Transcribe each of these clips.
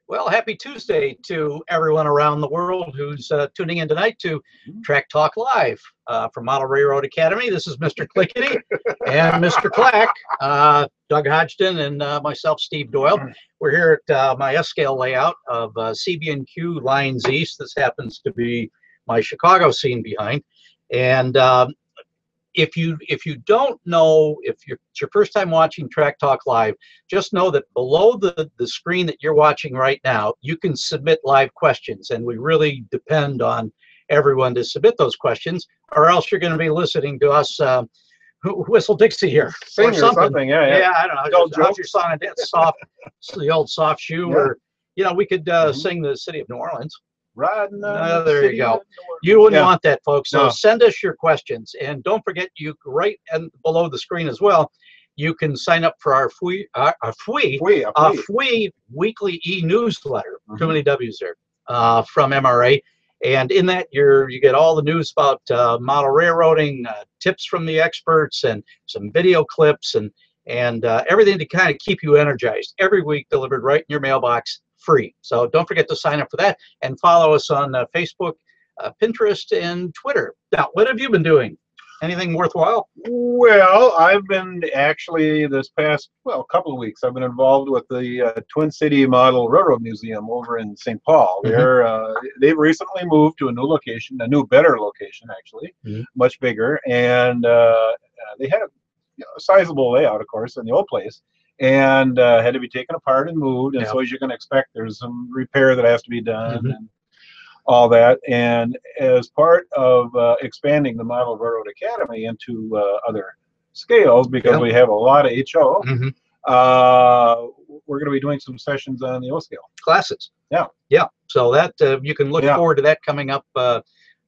Well, happy Tuesday to everyone around the world who's tuning in tonight to Track Talk Live from Model Railroad Academy. This is Mr. Clickety and Mr. Clack, Doug Hodgson, and myself, Steve Doyle. We're here at my S-scale layout of CB&Q Lines East. This happens to be my Chicago scene behind. And if you don't know, if it's your first time watching Track Talk Live, just know that below the screen that you're watching right now, you can submit live questions, and we really depend on everyone to submit those questions, or else you're going to be listening to us whistle Dixie here or something. Yeah, I don't know. How's your song and dance? Soft, the old soft shoe, or we could sing the City of New Orleans. Riding there you go. You wouldn't want that, folks. So send us your questions, and don't forget, you right and below the screen as well, you can sign up for our free weekly e-newsletter. Too many W's there. From MRA, and in that you get all the news about model railroading, tips from the experts, and some video clips, and everything to kind of keep you energized. Every week, delivered right in your mailbox. Free. So don't forget to sign up for that, and follow us on Facebook, Pinterest, and Twitter. Now, what have you been doing? Anything worthwhile? Well, I've been actually this past couple of weeks. I've been involved with the Twin City Model Railroad Museum over in St. Paul. They've recently moved to a new location, a new, better location actually, much bigger, and they had a sizable layout, of course, in the old place. And had to be taken apart and moved, and so as you can expect, there's some repair that has to be done and all that. And as part of expanding the Model Railroad Academy into other scales, because we have a lot of HO, we're going to be doing some sessions on the O scale classes. Yeah. So that you can look forward to that coming up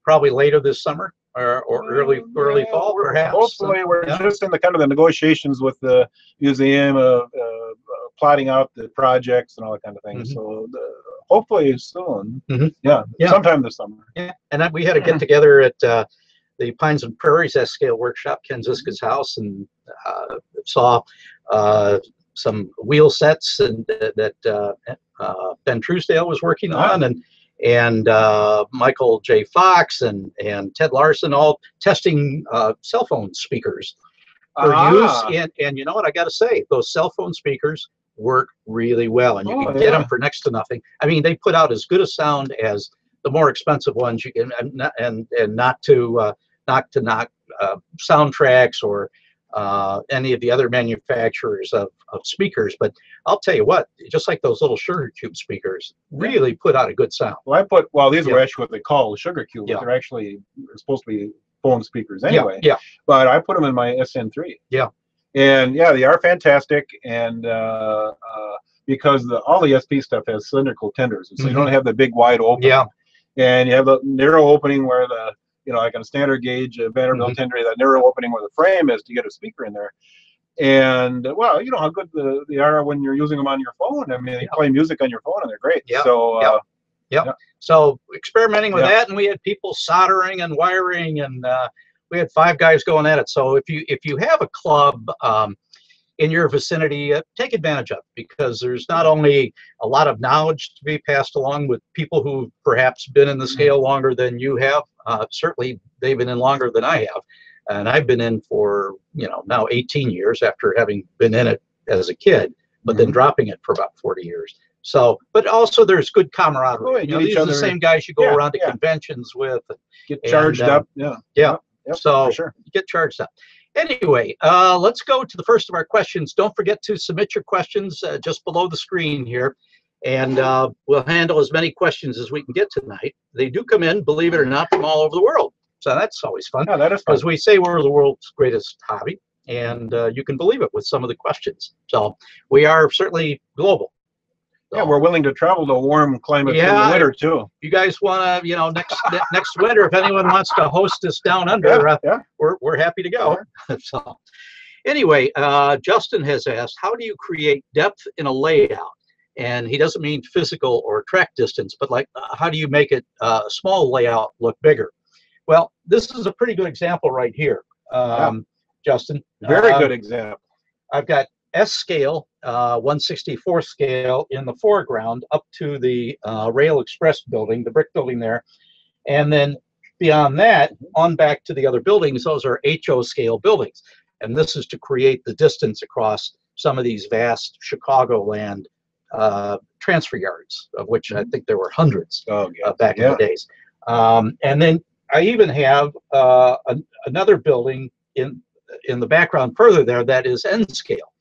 probably later this summer. Or early fall, perhaps. Hopefully, we're just in the kind of the negotiations with the museum of plotting out the projects and all that kind of thing. So hopefully soon, sometime this summer. Yeah, and we had a get together at the Pines and Prairies S-scale workshop, Ken Ziska's house, and saw some wheel sets and that Ben Truesdale was working on, and Michael J. Fox and Ted Larson, all testing cell phone speakers for use. And you know what, I got to say, those cell phone speakers work really well, and you can get them for next to nothing. I mean, they put out as good a sound as the more expensive ones you can, and not to knock soundtracks or any of the other manufacturers of speakers, but I'll tell you what, just like those little sugar cube speakers really put out a good sound. Well, these are actually what they call sugar cube, but they're actually supposed to be phone speakers anyway. But I put them in my SN3. And they are fantastic, and because all the SP stuff has cylindrical tenders, so you don't have the big wide open. And you have the narrow opening where the like on a standard gauge Vanderbilt tender, that narrow opening where the frame is to get a speaker in there. And well, you know how good they are when you're using them on your phone. I mean, you play music on your phone and they're great. So experimenting with that, and we had people soldering and wiring, and we had 5 guys going at it. So if you have a club in your vicinity, take advantage of it, because there's not only a lot of knowledge to be passed along with people who've perhaps been in the scale longer than you have. Certainly they've been in longer than I have, and I've been in for now 18 years after having been in it as a kid, but then dropping it for about 40 years. So, but also there's good camaraderie. These are the same guys you go around to conventions with. Get charged up. So for sure. Get charged up. Anyway, let's go to the first of our questions. Don't forget to submit your questions just below the screen here, and we'll handle as many questions as we can get tonight. They do come in, believe it or not, from all over the world. So that's always fun. Yeah, that is fun. Because we say we're the world's greatest hobby, and you can believe it with some of the questions. So we are certainly global. Yeah, we're willing to travel to warm climates in the winter too. You guys want to, next winter, if anyone wants to host us down under, we're happy to go. So, anyway, Justin has asked, how do you create depth in a layout? And he doesn't mean physical or track distance, but like, how do you make it a small layout look bigger? Well, this is a pretty good example right here, Justin. Very good example. I've got S-scale 1/64 scale in the foreground up to the Rail Express building, the brick building there. And then beyond that, on back to the other buildings, those are HO scale buildings. And this is to create the distance across some of these vast Chicagoland transfer yards, of which I think there were hundreds back in the days. And then I even have another building in the background further there that is N scale.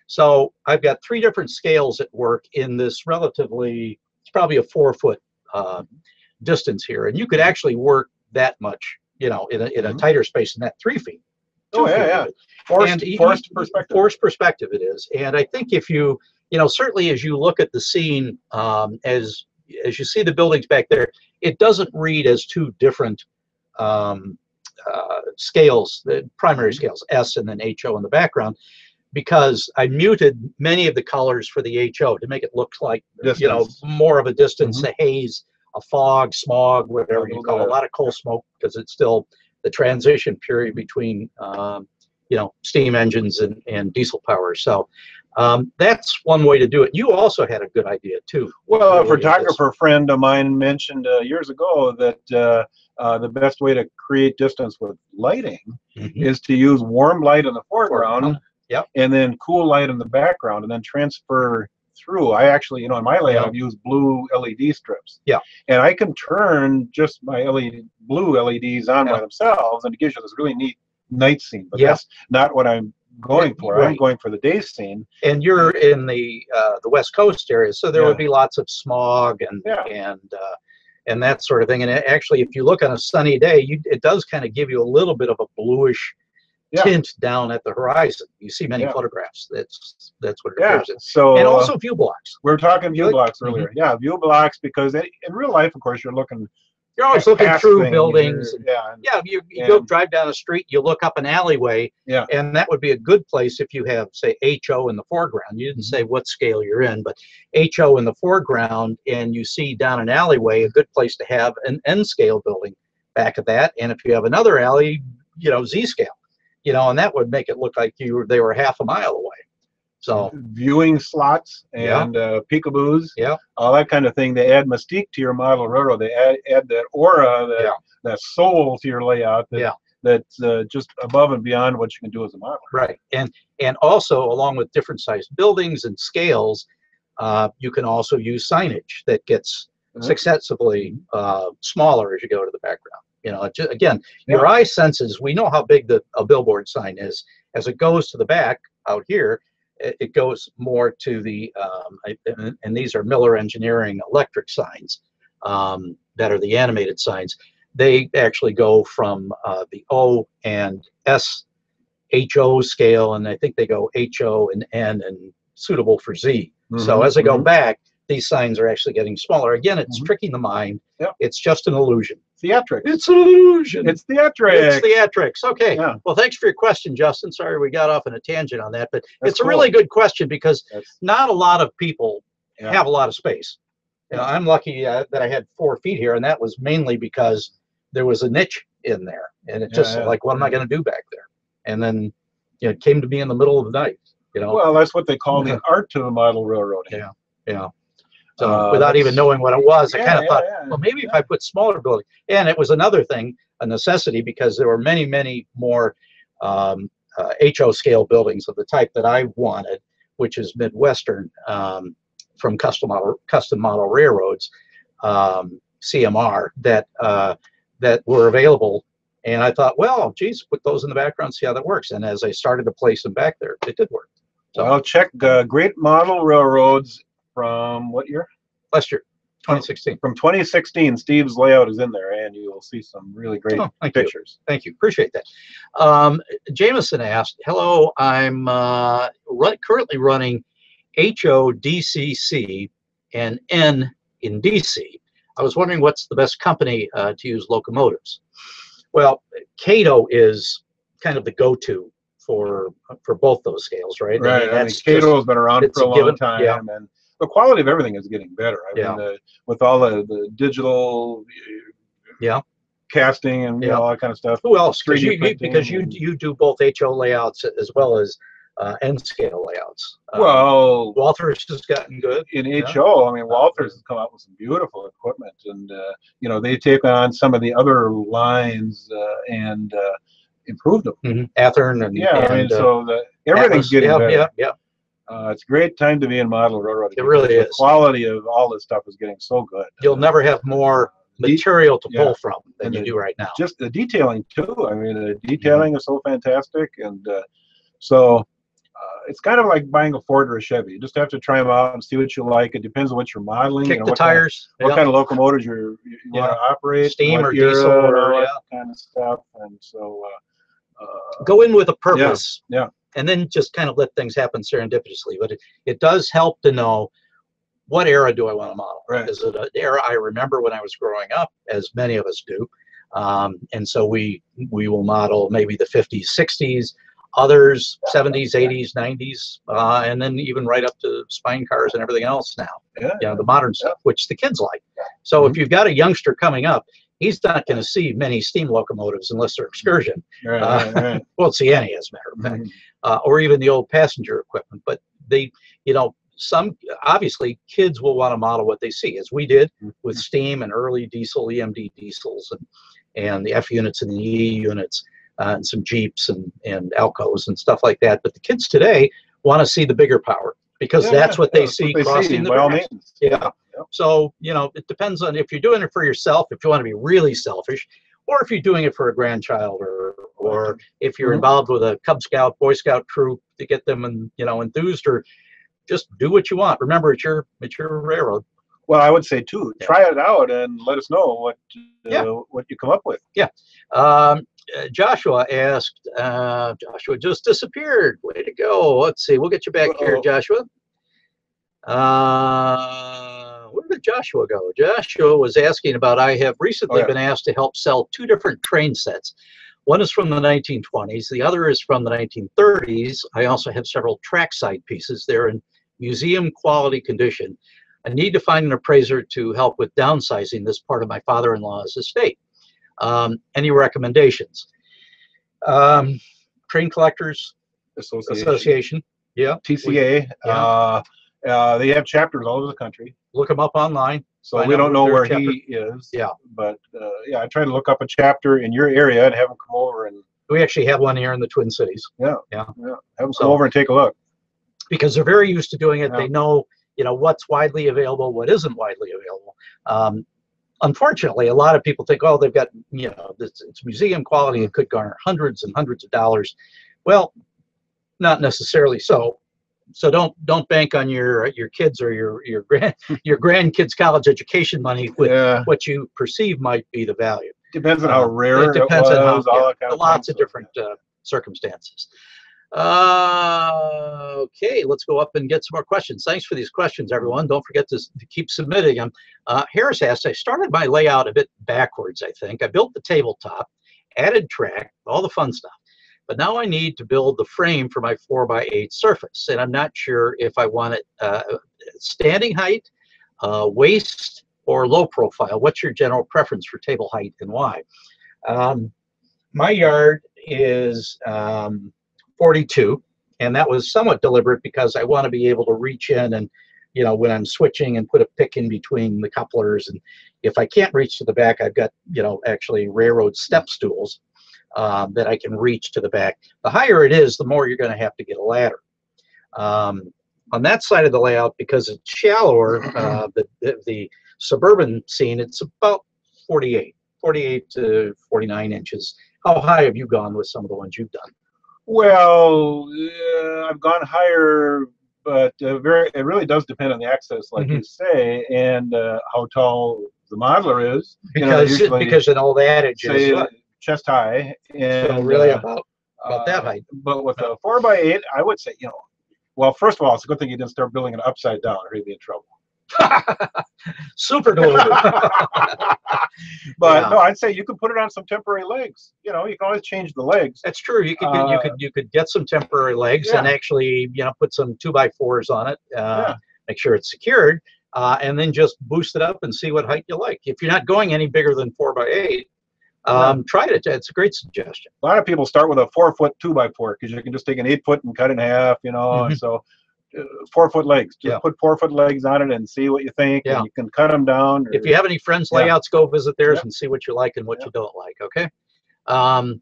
So I've got 3 different scales at work in this relatively, it's probably a 4-foot distance here, and you could actually work that much, you know, in a tighter space than that, 3 feet. Forced perspective. Forced perspective it is. And I think if you know, certainly as you look at the scene, as you see the buildings back there, it doesn't read as 2 different scales, the primary scales, S and then HO in the background, because I muted many of the colors for the HO to make it look like, you know, more of a distance, a haze, a fog, smog, whatever you call it, a lot of coal smoke, because it's still the transition period between, you know, steam engines and diesel power. So that's one way to do it. You also had a good idea too. Well, a photographer friend of mine mentioned years ago that the best way to create distance with lighting is to use warm light in the foreground, and then cool light in the background, and then transfer through. I actually, you know, in my layout, I've used blue LED strips. And I can turn just my blue LEDs on by themselves, and it gives you this really neat night scene. But that's not what I'm going for. I'm going for the day scene. And you're in the West Coast area, so there would be lots of smog and that sort of thing. And actually, if you look on a sunny day, it does kind of give you a little bit of a bluish tint down at the horizon. You see many photographs. That's what it appears in. So, and also view blocks. We were talking view blocks earlier. Yeah, view blocks, because in real life, of course, you're always looking through buildings. You go drive down a street, you look up an alleyway, and that would be a good place if you have, say, HO in the foreground. You didn't say what scale you're in, but HO in the foreground, and you see down an alleyway, a good place to have an N scale building back of that. And if you have another alley, you know, Z scale, you know, and that would make it look like they were half a mile away. So viewing slots and peekaboos, all that kind of thing. They add mystique to your model railroad. They add that aura, that soul to your layout. That's just above and beyond what you can do as a model. Right. And also, along with different sized buildings and scales, you can also use signage that gets successively smaller as you go to the background. You know, again, your eye senses. We know how big a billboard sign is. As it goes to the back out here, it goes more to the, and these are Miller Engineering electric signs that are the animated signs. They actually go from the O and S HO scale, and I think they go HO and N and suitable for Z. So as I go back, these signs are actually getting smaller. Again, it's tricking the mind. It's just an illusion. Theatrics. It's an illusion. It's theatrics. It's theatrics. Okay. Well, thanks for your question, Justin. Sorry we got off on a tangent on that, but it's a really good question, because not a lot of people have a lot of space. You know, I'm lucky that I had 4 feet here, and that was mainly because there was a niche in there, and it just like, what am I going to do back there? And then, you know, it came to me in the middle of the night. You know. Well, that's what they call the art to the model railroading. So without even knowing what it was, I kind of thought, well, maybe if I put smaller buildings. And it was another thing, a necessity, because there were many, many more HO scale buildings of the type that I wanted, which is Midwestern, from custom model railroads, CMR, that were available. And I thought, well, geez, put those in the background, see how that works. And as I started to place them back there, it did work. So I'll check Great Model Railroads from what year? Last year, 2016. From 2016, Steve's layout is in there, and you'll see some really great pictures. Thank you. Appreciate that. Jameson asked, hello, I'm currently running HO DCC and N in DC. I was wondering what's the best company to use locomotives. Well, Cato is kind of the go-to for both those scales, right? Right. I mean, Cato has been around for a long time, and the quality of everything is getting better. I mean, with all the digital casting and all that kind of stuff. Who else? Because you do both HO layouts as well as end scale layouts. Well, Walters has gotten good. In HO, I mean, Walters has come out with some beautiful equipment, and you know, they take on some of the other lines and improve them. Athern and I mean, so everything's getting better. Yeah. It's a great time to be in model railroading. It really is. The quality of all this stuff is getting so good. You'll never have more material to pull from than you do right now. Just the detailing too. I mean, the detailing is so fantastic, and so it's kind of like buying a Ford or a Chevy. You just have to try them out and see what you like. It depends on what you're modeling. Kick the tires. What kind of locomotives you want to operate. Steam or diesel or that kind of stuff. And so go in with a purpose. Yeah. And then just kind of let things happen serendipitously. But it does help to know, what era do I want to model? Right. Is it an era I remember when I was growing up, as many of us do? And so we will model maybe the 50s, 60s, others 70s, 80s, 90s, and then even right up to spine cars and everything else now. The modern stuff, which the kids like. So if you've got a youngster coming up, he's not going to see many steam locomotives unless they're excursion. Right. Won't see any, as a matter of fact, or even the old passenger equipment. But they, some obviously kids will want to model what they see, as we did with steam and early diesel, EMD diesels, and the F units and the E units, and some Jeeps and Alcos and stuff like that. But the kids today want to see the bigger power, because that's what they see crossing the bridge. So, it depends on if you're doing it for yourself, if you want to be really selfish, or if you're doing it for a grandchild, or if you're involved with a Cub Scout, Boy Scout troop to get them enthused, or just do what you want. Remember, it's your railroad. Well, I would say too, try it out and let us know what you come up with. Joshua asked, Joshua just disappeared. Way to go. Let's see. We'll get you back here, Joshua. Where did Joshua go? Joshua was asking about, I have recently been asked to help sell 2 different train sets. One is from the 1920s. The other is from the 1930s. I also have several trackside pieces. They're in museum quality condition. I need to find an appraiser to help with downsizing this part of my father-in-law's estate. Any recommendations? Train Collectors Association. Yeah. TCA. They have chapters all over the country. Look them up online. So we don't know where he is. But I try to look up a chapter in your area and have them come over. And we actually have one here in the Twin Cities. Have them come over and take a look. Because they're very used to doing it. They know, what's widely available, what isn't widely available. Unfortunately, a lot of people think, oh, they've got, it's museum quality. It could garner hundreds and hundreds of dollars. Well, not necessarily so. So don't bank on your kids or your grandkids' college education money with what you perceive might be the value. Depends on how rare it depends on all that kind of lots of different circumstances. Okay, let's go up and get some more questions. Thanks for these questions, everyone. Don't forget to keep submitting them. Harris asked, I started my layout a bit backwards, I think. I built the tabletop, added track, all the fun stuff. But now I need to build the frame for my 4x8 surface, and I'm not sure if I want it standing height, waist, or low profile. What's your general preference for table height and why? My yard is 42, and that was somewhat deliberate because I want to be able to reach in and, when I'm switching, and put a pick in between the couplers. And if I can't reach to the back, I've got, actually railroad step stools that I can reach to the back. The higher it is, the more you're going to have to get a ladder. On that side of the layout, because it's shallower, the suburban scene, it's about 48 to 49 inches. How high have you gone with some of the ones you've done? Well, I've gone higher, but it really does depend on the access, like you say, and how tall the modular is. Because an old adage is what? Chest high, and so really about that height. But with a 4x8, I would say, well, first of all, it's a good thing you didn't start building it upside down, or you'd be in trouble. Super glue. But no, I'd say you could put it on some temporary legs. You can always change the legs. That's true. You could get some temporary legs and actually put some 2x4s on it. Make sure it's secured, and then just boost it up and see what height you like. If you're not going any bigger than 4x8, Try it. It's a great suggestion. A lot of people start with a 4-foot 2x4 because you can just take an 8-foot and cut it in half, you know. So 4-foot legs. Just put 4-foot legs on it and see what you think. And you can cut them down. If you have any friends' layouts, go visit theirs and see what you like and what you don't like. Okay.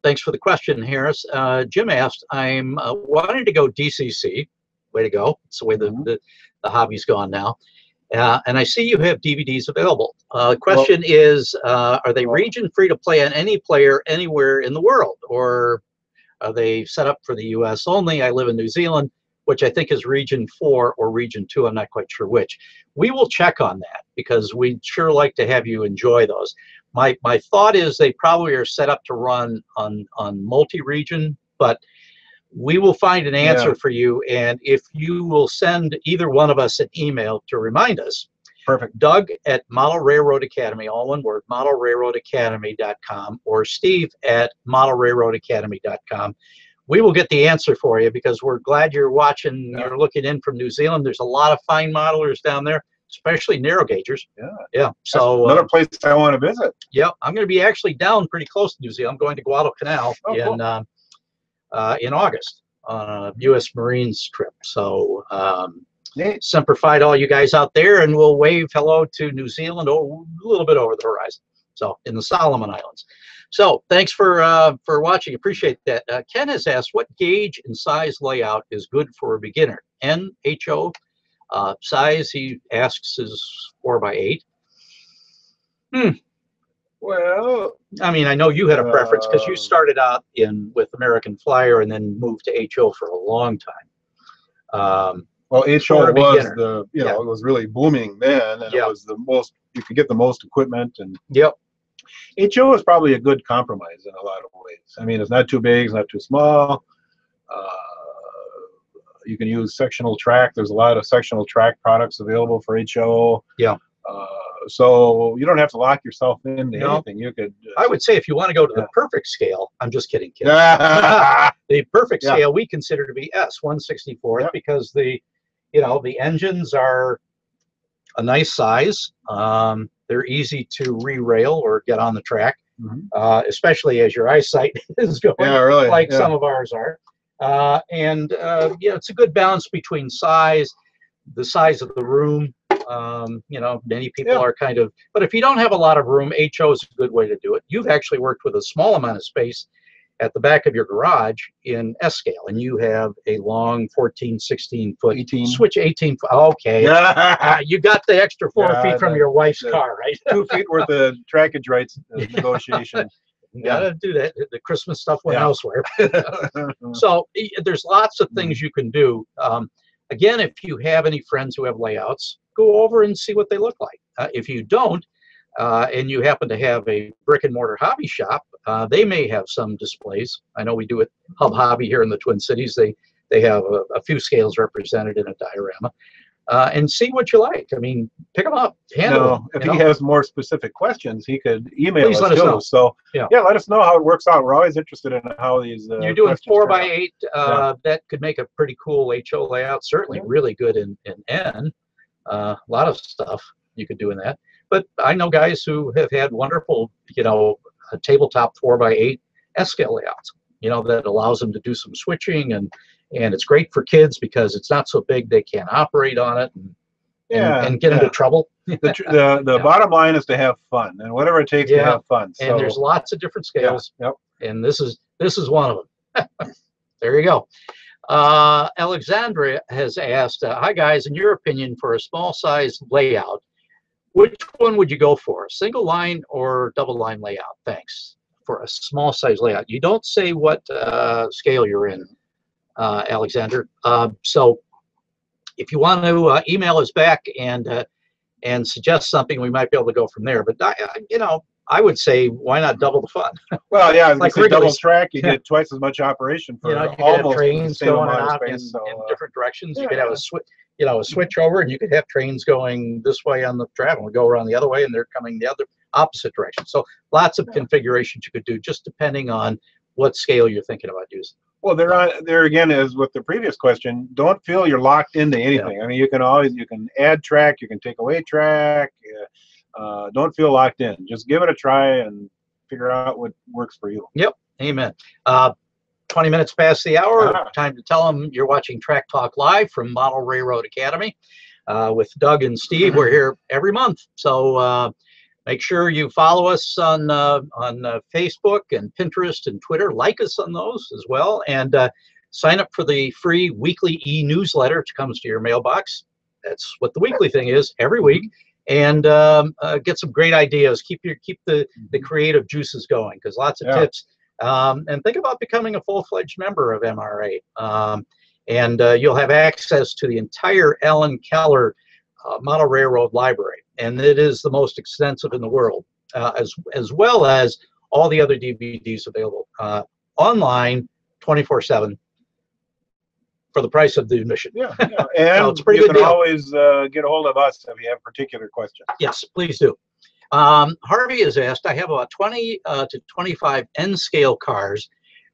Thanks for the question, Harris. Jim asked, I'm wanting to go DCC. Way to go. It's the way the hobby's gone now. And I see you have DVDs available. The question is, are they region free to play on any player anywhere in the world? Or are they set up for the US only? I live in New Zealand, which I think is region 4 or region 2. I'm not quite sure which. We will check on that because we'd sure like to have you enjoy those. My thought is they probably are set up to run on multi-region, but we will find an answer for you. And if you will send either one of us an email to remind us, perfect. Doug at Model Railroad Academy, all one word, modelrailroadacademy.com, or Steve at modelrailroadacademy.com. We will get the answer for you because we're glad you're watching, you're looking in from New Zealand. There's a lot of fine modelers down there, especially narrow gaugers. So another place I want to visit. I'm going to be actually down pretty close to New Zealand. I'm going to Guadalcanal in August on a U.S. Marines trip. So Semper Fi to all you guys out there, and we'll wave hello to New Zealand a little bit over the horizon. So in the Solomon Islands. So thanks for watching. Appreciate that. Ken has asked, what gauge and size layout is good for a beginner? NHO size, he asks, is 4x8. Well, I mean, I know you had a preference because you started out with American Flyer and then moved to HO for a long time. Well, HO was the, it was really booming then, and it was the most, you could get the most equipment. And HO is probably a good compromise in a lot of ways. I mean, it's not too big, it's not too small. You can use sectional track. There's a lot of sectional track products available for HO. So you don't have to lock yourself into anything. You could. I would say if you want to go to the perfect scale, I'm just kidding, kids. The perfect scale we consider to be S 1/64 because the engines are a nice size. They're easy to re-rail or get on the track, especially as your eyesight is going, like some of ours are. It's a good balance between the size of the room. Many people are kind of, but if you don't have a lot of room, HO is a good way to do it. You've actually worked with a small amount of space at the back of your garage in S scale, and you have a long 14, 16 foot 18. Switch 18 foot. Okay. You got the extra 4 feet from your wife's car, right? 2 feet worth of trackage rights negotiation. You gotta do that. The Christmas stuff went elsewhere. So there's lots of things you can do. Again, if you have any friends who have layouts, go over and see what they look like. If you don't, and you happen to have a brick and mortar hobby shop, they may have some displays. I know we do at Hub Hobby here in the Twin Cities. They have a few scales represented in a diorama. And see what you like. I mean, pick them up, handle them. If he has more specific questions, he could email us let us know. So let us know how it works out. We're always interested in how these. You're doing 4x8. That could make a pretty cool HO layout. Certainly, really good in N. A lot of stuff you could do in that. But I know guys who have had wonderful, a tabletop 4x8 S scale layouts. That allows them to do some switching and it's great for kids because it's not so big they can't operate on it and get into trouble. The bottom line is to have fun, and whatever it takes to have fun. And there's lots of different scales, and this is one of them. There you go. Alexandra has asked, hi guys, in your opinion, for a small size layout, which one would you go for, single line or double line layout? Thanks. For a small size layout, you don't say what scale you're in, Alexander. So if you want to email us back and suggest something, we might be able to go from there. But I would say, why not double the fun? Well, like double track, you get twice as much operation for you could almost have trains the same going amount of out space, in different directions. You could have a switch, a switch over, and you could have trains going this way on the track, and we go around the other way, and they're coming the opposite direction. So lots of configurations you could do, just depending on what scale you're thinking about using. Well, there again, as with the previous question, don't feel you're locked into anything. I mean, you can add track, you can take away track. Don't feel locked in. Just give it a try and figure out what works for you. Yep. Amen. 20 minutes past the hour. Ah. Time to tell them you're watching Track Talk Live from Model Railroad Academy with Doug and Steve. We're here every month. So make sure you follow us on Facebook and Pinterest and Twitter. Like us on those as well. And sign up for the free weekly e-newsletter, which comes to your mailbox. That's what the weekly thing is every week. And get some great ideas. Keep the creative juices going, because lots of tips. And think about becoming a full-fledged member of MRA. And you'll have access to the entire Alan Keller Model Railroad Library. And it is the most extensive in the world, as well as all the other DVDs available online 24/7 for the price of the admission. Yeah. And so it's a pretty you good can deal. Always get a hold of us if you have particular questions. Yes, please do. Harvey has asked, I have about 20 to 25 N-scale cars.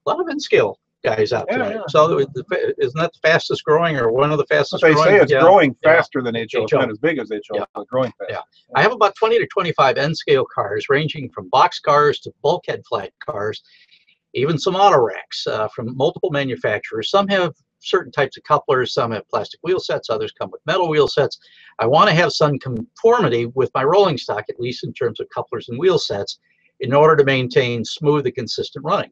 A lot of N-scale guys out tonight. Yeah. So isn't that the fastest growing, or one of the fastest They growing? say it's growing faster than HO. It's HO. not as big as HO, but growing fast. Yeah. I have about 20 to 25 N-scale cars, ranging from box cars to bulkhead flat cars, even some auto racks from multiple manufacturers. Some have certain types of couplers, some have plastic wheel sets, others come with metal wheel sets. I want to have some conformity with my rolling stock, at least in terms of couplers and wheel sets, in order to maintain smooth and consistent running.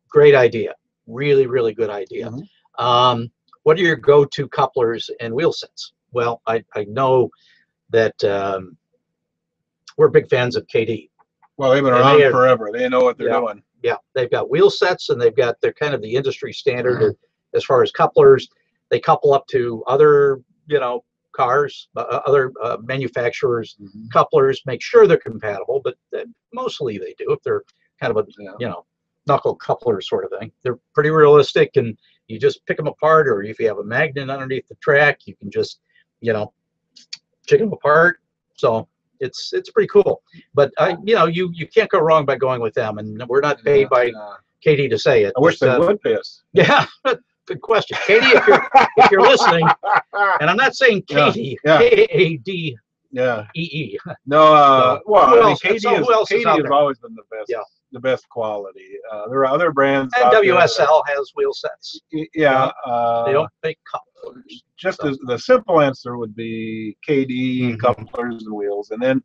Great idea. Really, really good idea. What are your go-to couplers and wheel sets? Well, I know that we're big fans of KD. Well, they've been around forever. They know what they're doing. Yeah, they've got wheel sets, and they're kind of the industry standard as far as couplers. They couple up to other, cars, other manufacturers' couplers, make sure they're compatible, but mostly they do if they're kind of a, knuckle coupler sort of thing. They're pretty realistic, and you just pick them apart, or if you have a magnet underneath the track, you can just, pick them apart. So it's pretty cool. But you can't go wrong by going with them, and we're not paid by Katie to say it. I wish they would pay us. Yeah, good question, Katie. If you're listening, and I'm not saying Katie, K-A-D. Yeah. E-E. No, Katie has always been the best. Yeah. The best quality. There are other brands. And WSL has wheel sets. Yeah. They don't make couplers. Just as the simple answer would be KD couplers and wheels, and then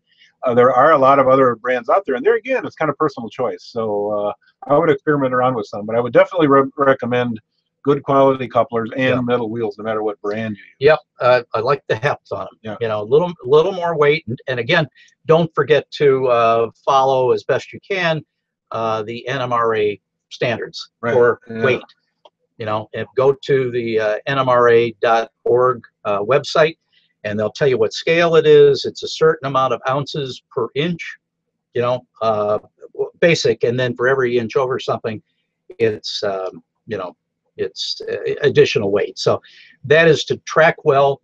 there are a lot of other brands out there, and there again, it's kind of personal choice. So I would experiment around with some, but I would definitely recommend good quality couplers and metal wheels, no matter what brand you use. Yep, I like the heft on them. A little more weight, and again, don't forget to follow as best you can the NMRA standards for weight. And go to the nmra.org website, and they'll tell you what scale it is. It's a certain amount of ounces per inch, basic, and then for every inch over something, it's it's additional weight. So that is to track well.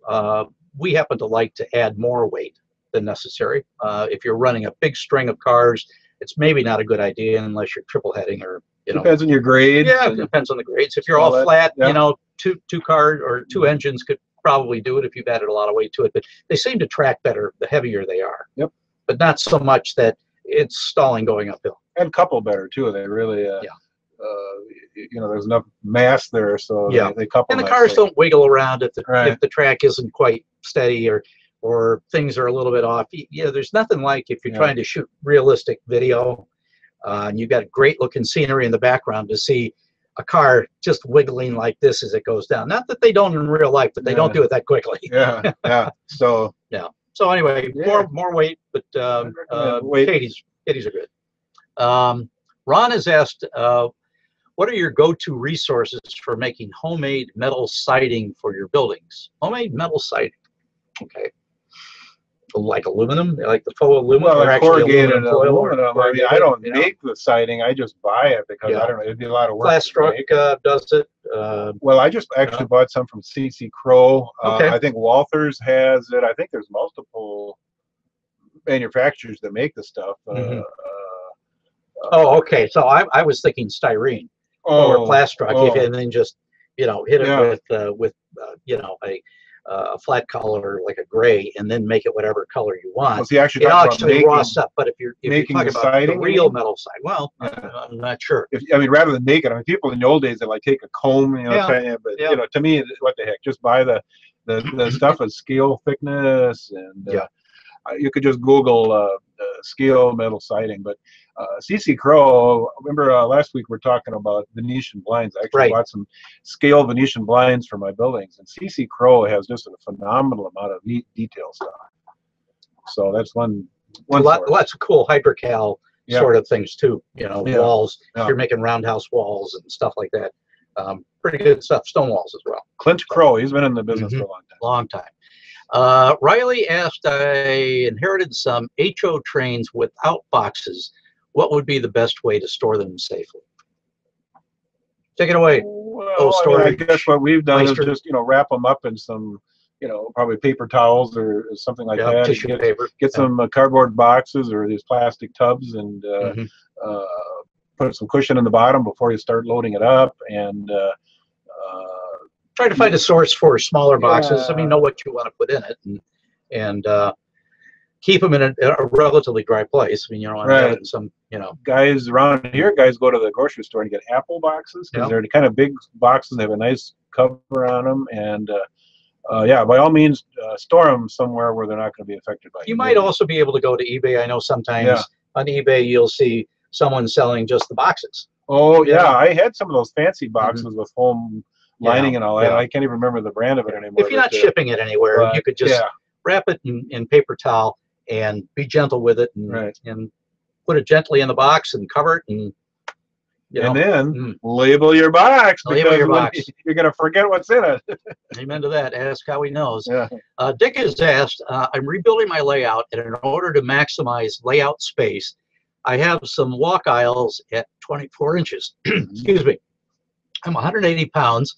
We happen to like to add more weight than necessary. If you're running a big string of cars, it's maybe not a good idea unless you're triple heading or depends on your grades. Yeah, it depends on the grades. If you're all flat, two cars or two engines could probably do it if you've added a lot of weight to it. But they seem to track better the heavier they are. Yep. But not so much that it's stalling going uphill. And couple better too. They really there's enough mass there, so they couple. And the cars don't wiggle around if the track isn't quite steady or things are a little bit off. There's nothing like if you're trying to shoot realistic video and you've got great looking scenery in the background to see a car just wiggling like this as it goes down. Not that they don't in real life, but they don't do it that quickly. So So anyway, more weight, but Katie's are good. Ron has asked, what are your go-to resources for making homemade metal siding for your buildings? Homemade metal siding. Okay. Like aluminum, like the faux aluminum, or corrugated aluminum. I mean, I don't make the siding; I just buy it because I don't know. It'd be a lot of work. Glassstruck does it. Well, I just actually bought some from CC Crow. I think Walthers has it. I think there's multiple manufacturers that make the stuff. Okay. So I was thinking styrene or Glassstruck, and then just hit it with a flat color like a gray and then make it whatever color you want. Was he actually It talking about actually making, rosts up. But if you're making talking the about siding, the real metal side, well, yeah. I'm not sure. I mean, rather than make it, I mean, people in the old days they like take a comb, you know, Yeah. but you know, to me, what the heck, just buy the stuff at scale thickness, and you could just Google scale metal siding. But CC Crow, remember last week we were talking about Venetian blinds. I actually bought some scale Venetian blinds for my buildings, and CC Crow has just a phenomenal amount of neat detail stuff. So that's one lots of cool hypercal sort of things too. You know, walls. If you're making roundhouse walls and stuff like that. Pretty good stuff. Stone walls as well. Clint Crow, he's been in the business for a long time. Long time. Riley asked, I inherited some HO trains without boxes. What would be the best way to store them safely? Take it away. Well, I mean, I guess what we've done is just, you know, wrap them up in some, you know, probably paper towels or something like that. Tissue paper. Get some cardboard boxes or these plastic tubs, and put some cushion in the bottom before you start loading it up, and try to find a source for smaller boxes. I mean, know what you want to put in it, and keep them in a relatively dry place. I mean, you don't want to have it in some, you know. Guys around here, guys go to the grocery store and get apple boxes because they're the kind of big boxes. They have a nice cover on them, and yeah, by all means, store them somewhere where they're not going to be affected by. You might also be able to go to eBay. I know sometimes on eBay you'll see someone selling just the boxes. Oh yeah, I had some of those fancy boxes with foam lining and all that. I can't even remember the brand of it anymore. If you're not shipping it anywhere, you could just wrap it in paper towel and be gentle with it, and put it gently in the box and cover it, and then label your box, because you're going to forget what's in it. Amen to that. Ask how he knows. Dick has asked, I'm rebuilding my layout, and in order to maximize layout space, I have some walk aisles at 24 inches. Excuse me. I'm 180 pounds,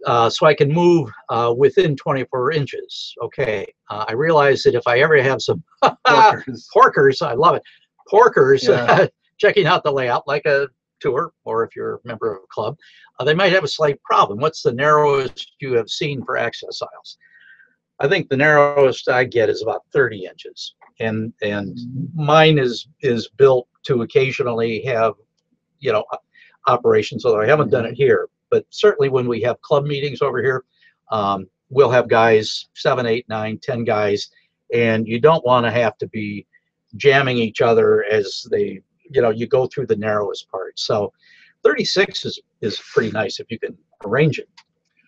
so I can move within 24 inches. Okay. I realize that if I ever have some porkers, I love it, porkers, checking out the layout like a tour, or if you're a member of a club, they might have a slight problem. What's the narrowest you have seen for access aisles? I think the narrowest I get is about 30 inches. And mine is built to occasionally have, you know, operations, although I haven't done it here. But certainly when we have club meetings over here, we'll have guys, 7, 8, 9, 10 guys, and you don't want to have to be jamming each other as they, you know, you go through the narrowest part. So 36 is pretty nice if you can arrange it.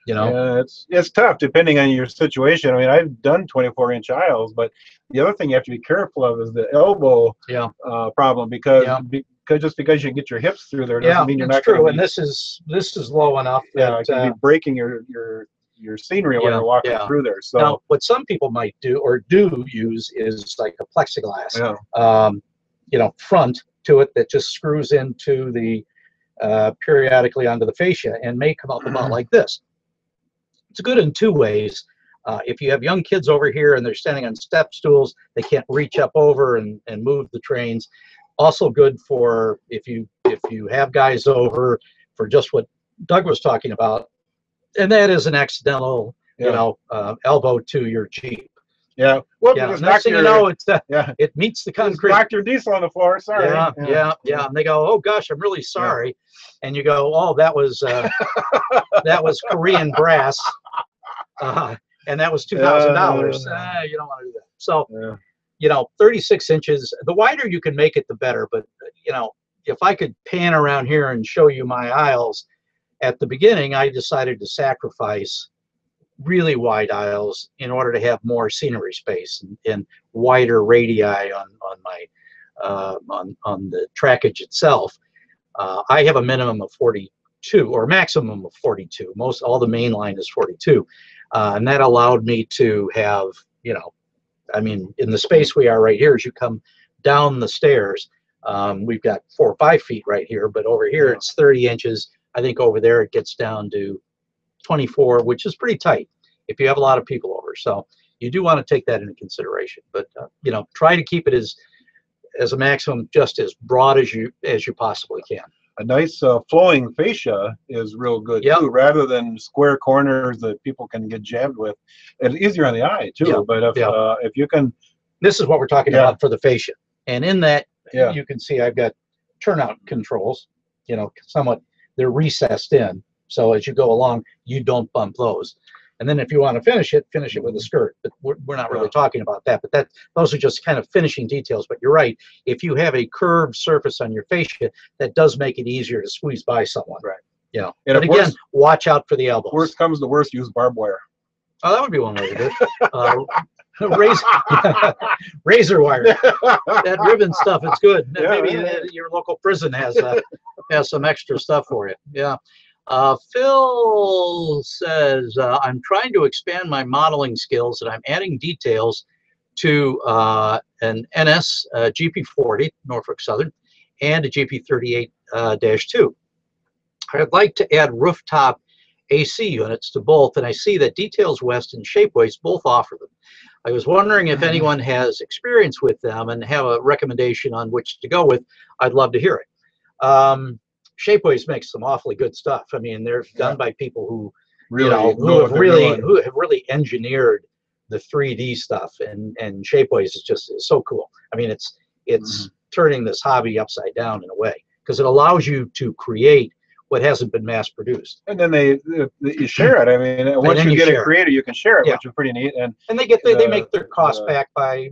You know, it's tough depending on your situation. I mean, I've done 24-inch aisles, but the other thing you have to be careful of is the elbow problem, because just because you get your hips through there doesn't mean you're not going to. And this is low enough that it can be breaking your scenery when you're walking through there. So now, what some people might do use is like a plexiglass, you know, front to it that just screws into the periodically onto the fascia and may come up about like this. It's good in two ways. If you have young kids over here and they're standing on step stools, they can't reach up over and move the trains. Also good for if you have guys over for just what Doug was talking about, and that is an accidental, you know, elbow to your Jeep. Well, next thing you know, it meets the concrete. Knocked your diesel on the floor. Sorry. And they go, "Oh gosh, I'm really sorry," and you go, "Oh, that was that was Korean brass, and that was $2,000. You don't want to do that." So, you know, 36 inches. The wider you can make it, the better. But you know, if I could pan around here and show you my aisles, at the beginning, I decided to sacrifice really wide aisles in order to have more scenery space and wider radii on my on the trackage itself. I have a minimum of 42 or maximum of 42. All the main line is 42, and that allowed me to have, you know, I mean, in the space we are right here, as you come down the stairs, we've got 4 or 5 feet right here, but over here it's 30 inches. I think over there it gets down to 24, which is pretty tight if you have a lot of people over. So you do want to take that into consideration, but you know, try to keep it as a maximum, just as broad as you possibly can. a nice flowing fascia is real good too, rather than square corners that people can get jabbed with. It's easier on the eye too. But if you can, this is what we're talking about for the fascia, and in that you can see I've got turnout controls. You know, somewhat they're recessed in, so as you go along, you don't bump those. And then if you want to finish it with a skirt. But we're not really talking about that. But those are just kind of finishing details. But you're right. If you have a curved surface on your fascia, that does make it easier to squeeze by someone. Right. You know. And again, watch out for the elbows. Worst comes to worst, use barbed wire. Oh, that would be one way to do it. Razor wire. That ribbon stuff is good. Maybe your local prison has some extra stuff for you. Yeah. Phil says, I'm trying to expand my modeling skills and I'm adding details to an NS GP40, Norfolk Southern, and a GP38-2. I'd like to add rooftop AC units to both, and I see that Details West and Shapeways both offer them. I was wondering if anyone has experience with them and have a recommendation on which to go with. I'd love to hear it. Shapeways makes some awfully good stuff. I mean, they're done by people who really, who have really engineered the 3D stuff, and Shapeways is just so cool. I mean, it's turning this hobby upside down in a way, because it allows you to create what hasn't been mass produced. And then you share it. I mean, once you get it created, you can share it, which is pretty neat. And they make their cost back by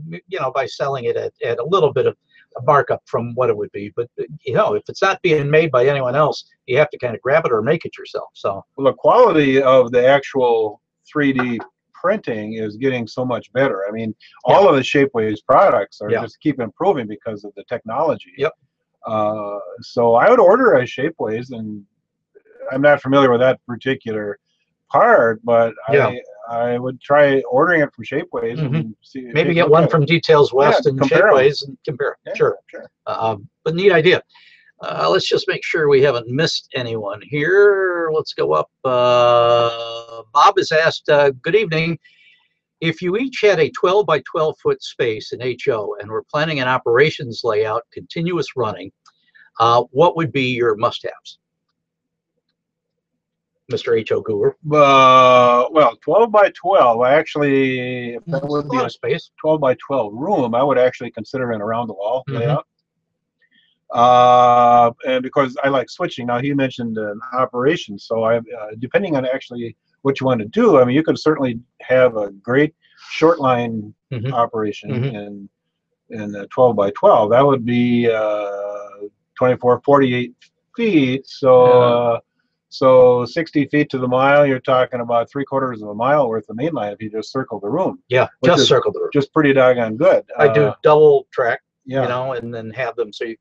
selling it at a little bit of a markup from what it would be. But if it's not being made by anyone else, you have to kind of grab it or make it yourself. So the quality of the actual 3D printing is getting so much better. I mean, all of the Shapeways products are just keep improving because of the technology. So I would order a Shapeways, and I'm not familiar with that particular part, but I would try ordering it from Shapeways and see. Maybe get one from Details West and Shapeways and compare. Sure. But neat idea. Let's just make sure we haven't missed anyone here. Let's go up. Bob has asked, good evening. If you each had a 12 by 12 foot space in HO and were planning an operations layout, continuous running, what would be your must-haves? Mr. H.O. Guru. Well, 12 by 12, I actually, if that would be a space, 12 by 12 room, I would actually consider an around the wall layout. And because I like switching. Now, he mentioned an operation, so depending on actually what you want to do, I mean, you could certainly have a great short line operation in 12 by 12. That would be 24, 48 feet. So, so 60 feet to the mile, you're talking about 3/4 of a mile worth of main line if you just circle the room. Yeah, just circle the room. Just pretty doggone good. I do double track, and then have them so you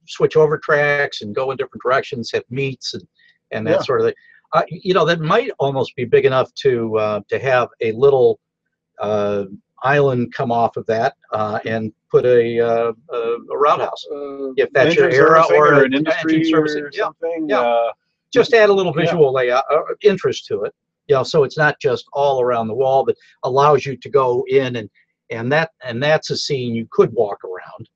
switch over tracks and go in different directions, have meets and that sort of thing. That might almost be big enough to have a little island come off of that and put a roundhouse, if that's your era, or an industry servicing or something. Just add a little visual layout interest to it, so it's not just all around the wall, but allows you to go in and that's a scene you could walk around,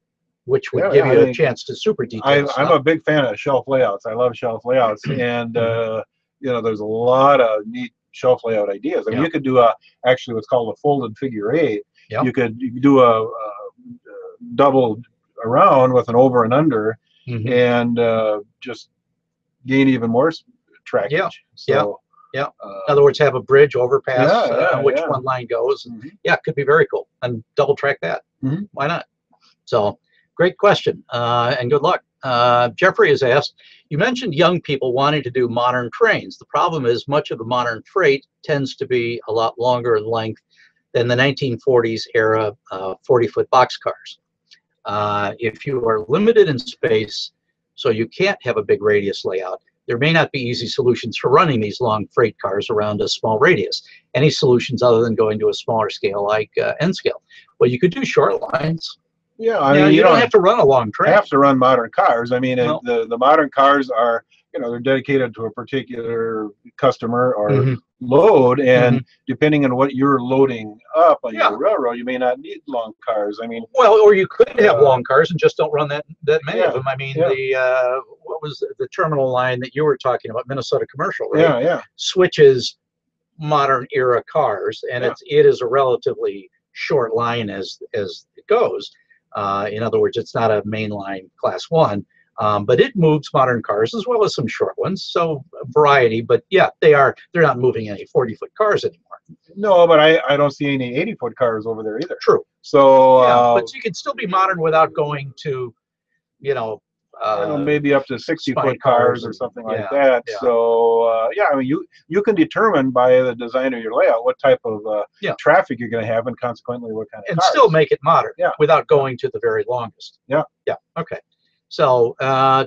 which would give you a chance to super detail. I'm a big fan of shelf layouts. I love shelf layouts, and there's a lot of neat shelf layout ideas. I mean, you could do actually what's called a folded figure 8. You could do a double around with an over and under, and just gain even more trackage. In other words, have a bridge overpass on which one line goes. It could be very cool, and double track that. Why not? So great question, and good luck. Jeffrey has asked, you mentioned young people wanting to do modern trains. The problem is much of the modern freight tends to be a lot longer in length than the 1940s era 40-foot boxcars. If you are limited in space, so you can't have a big radius layout, there may not be easy solutions for running these long freight cars around a small radius. Any solutions other than going to a smaller scale like N scale? Well, you could do short lines. Yeah, I mean, you don't have to run a long train. You have to run modern cars. I mean, the modern cars are, they're dedicated to a particular customer or load, and depending on what you're loading up on your railroad, you may not need long cars. I mean, well, or you could have long cars and just don't run that many of them. I mean, what was the terminal line that you were talking about, Minnesota Commercial, right? Yeah, yeah. Switches modern era cars, and Yeah. it is a relatively short line as it goes. In other words, it's not a mainline class 1, but it moves modern cars as well as some short ones. So a variety, but yeah, they're not moving any 40-foot cars anymore. No, but I don't see any 80-foot cars over there either. True. So Yeah, but you can still be modern without going to, you know, maybe up to 60-foot cars or something like that. Yeah. So yeah, I mean, you can determine by the design of your layout what type of traffic you're going to have, and consequently what kind of and cars. still make it modern Yeah. without going to the very longest. Yeah. Yeah. Okay. So